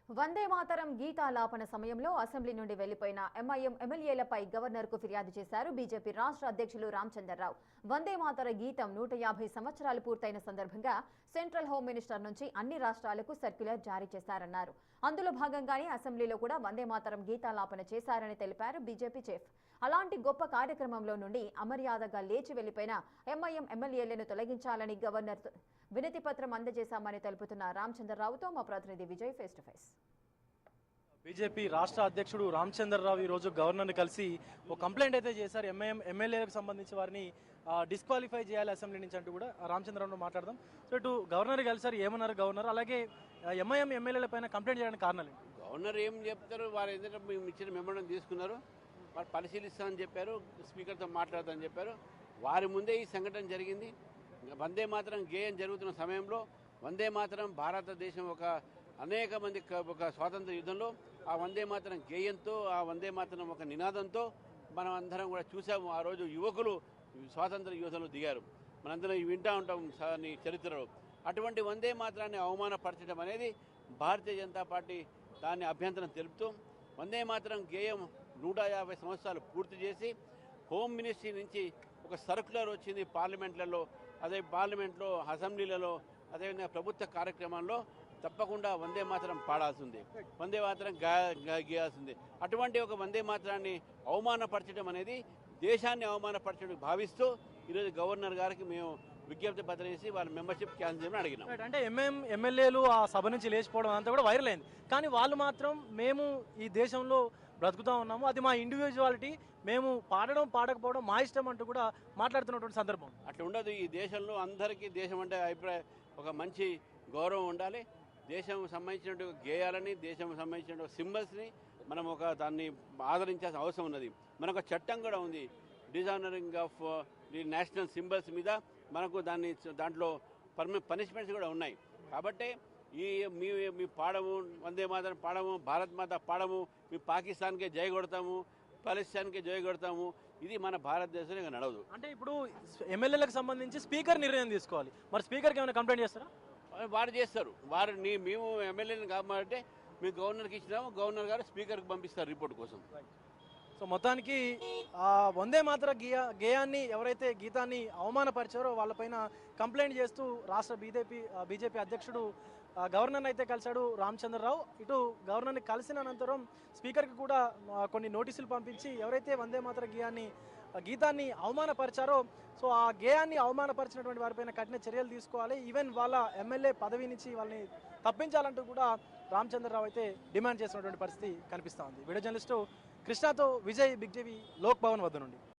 వందే మాతరం గీతాలాపన సమయంలో అసెంబ్లీ నుండి వెళ్లిపోయిన ఎంఐఎం ఎమ్మెల్యేలపై గవర్నర్కు ఫిర్యాదు చేశారు బీజేపీ రాష్ట్ర అధ్యక్షులు రామచంద్రరావు. వందే మాతర గీతం 150 సంవత్సరాలు పూర్తయిన సందర్భంగా సెంట్రల్ హోమ్ మినిస్టర్ నుంచి అన్ని రాష్ట్రాలకు సర్క్యులర్ జారీ చేశారన్నారు. అందులో భాగంగానే అసెంబ్లీలో కూడా వందే మాతరం గీతాలాపన చేశారని తెలిపారు బీజేపీ చీఫ్. అలాంటి గొప్ప కార్యక్రమంలో నుండి అమర్యాదగా లేచి వెళ్లిపోయిన ఎంఐఎం ఎమ్మెల్యేలను తొలగించాలని గవర్నర్ వినతి పత్రం అందజేశామని తెలుపుతున్న రామచంద్రరావుతో మా ప్రతినిధి Vijay face to face. BJP రాష్ట్ర అధ్యక్షుడు రామచంద్రరావు ఈ రోజు గవర్నర్ని కలిసి ఒక కంప్లైంట్ అయితే చేశారు. ఎంఐఎం ఎమ్మెల్యేలకు సంబంధించి వారిని డిస్క్వాలిఫై చేయాలి అసెంబ్లీ నుంచి అంటూ కూడా రామచంద్రరావు మాట్లాడదాం. సో ఇటు గవర్నర్ కలిసారు, ఏమన్నారు గవర్నర్? అలాగే ఎంఐఎం ఎమ్మెల్యేల పైన కంప్లైంట్ చేయడానికి కారణాలు? గవర్నర్ ఏం చెప్తారు, వారు ఏదైతే మేము ఇచ్చిన మెమోరం తీసుకున్నారు, వారు పరిశీలిస్తామని చెప్పారు, స్పీకర్తో మాట్లాడతామని చెప్పారు. వారి ముందే ఈ సంఘటన జరిగింది. వందే మాతరం గేయం జరుగుతున్న సమయంలో వందే మాతరం భారతదేశం అనేక మంది ఒక స్వాతంత్ర యుద్ధంలో ఆ వందే మాతరం గేయంతో, ఆ వందే మాతరం ఒక నినాదంతో మనం అందరం కూడా చూసాము. ఆ రోజు యువకులు స్వాతంత్ర యుద్ధంలో దిగారు. మనందరం వింటూ ఉంటాం చరిత్రలో. అటువంటి వందే మాతరాన్ని అవమానపరచడం అనేది భారతీయ జనతా పార్టీ దాన్ని అభ్యంతరం తెలుపుతూ వందే మాతరం గేయం 150 సంవత్సరాలు పూర్తి చేసి హోమ్ మినిస్ట్రీ నుంచి ఒక సర్క్యులర్ వచ్చింది పార్లమెంట్లలో, అదే పార్లమెంట్లో, అసెంబ్లీలలో, అదేవిధంగా ప్రభుత్వ కార్యక్రమాల్లో తప్పకుండా వందే మాతరం పాడాల్సింది, వందే మాతరం గేయాల్సింది. అటువంటి ఒక వందే మాతరాన్ని అవమానపరచడం అనేది దేశాన్ని అవమానపరచడం భావిస్తూ ఈరోజు గవర్నర్ గారికి మేము విజ్ఞప్తి పత్రం వేసి వాళ్ళ మెంబర్షిప్ క్యాన్సిల్ చేయమని అడిగినాం. అంటే ఎమ్మెల్యేలు ఆ సభ నుంచి లేచిపోవడం అంతా కూడా వైరల్ అయింది. కానీ వాళ్ళు మాత్రం మేము ఈ దేశంలో బ్రతుకుతూ ఉన్నాము, అది మా ఇండివిజువాలిటీ, మేము పాడడం పాడకపోవడం మా ఇష్టం అంటూ కూడా మాట్లాడుతున్నటువంటి సందర్భం. అట్లా ఉండదు. ఈ దేశంలో అందరికీ దేశం అంటే అభిప్రాయం, ఒక మంచి గౌరవం ఉండాలి. దేశం సంబంధించిన గేయాలని, దేశం సంబంధించిన సింబల్స్ని మనం దాన్ని ఆదరించాల్సిన అవసరం ఉన్నది. మనకు చట్టం కూడా ఉంది, dishonouring of the national symbols మీద మనకు దాంట్లో పనిష్మెంట్స్ కూడా ఉన్నాయి. కాబట్టి మీ పాడము, వందే మాతరం పాడము, భారత్ మాత పాడము, మీ పాకిస్తాన్కే జై కొడతాము, పాకిస్తాన్కే జై కొడతాము, ఇది మన భారతదేశంలో నడవదు. అంటే ఇప్పుడు ఎమ్మెల్యేలకు సంబంధించి స్పీకర్ నిర్ణయం తీసుకోవాలి. మరి స్పీకర్కి ఏమైనా కంప్లైంట్ చేస్తారా? వారు చేస్తారు. మేము ఎమ్మెల్యేని కాబట్టి మేము గవర్నర్కి ఇచ్చినాము, గవర్నర్ గారు స్పీకర్కి పంపిస్తారు రిపోర్ట్ కోసం. సో మొత్తానికి వందే మాతర గేయాన్ని ఎవరైతే గీతాన్ని అవమానపరిచారో వాళ్ళపైన కంప్లైంట్ చేస్తూ రాష్ట్ర బీజేపీ అధ్యక్షుడు గవర్నర్ని అయితే కలిశాడు రామచంద్రరావు. ఇటు గవర్నర్ని కలిసిన అనంతరం స్పీకర్కి కూడా కొన్ని నోటీసులు పంపించి ఎవరైతే వందే మాతర గీతాన్ని అవమానపరిచారో సో ఆ గేయాన్ని అవమానపరిచినటువంటి వారిపైన కఠిన చర్యలు తీసుకోవాలి, ఈవెన్ వాళ్ళ ఎమ్మెల్యే పదవి నుంచి వాళ్ళని తప్పించాలంటూ కూడా రామచంద్రరావు అయితే డిమాండ్ చేసినటువంటి పరిస్థితి కనిపిస్తూ ఉంది. వీడియో జర్నలిస్టు కృష్ణతో విజయ్, బిగ్ టీవీ, లోక్ భవన్ వద్ద నుండి.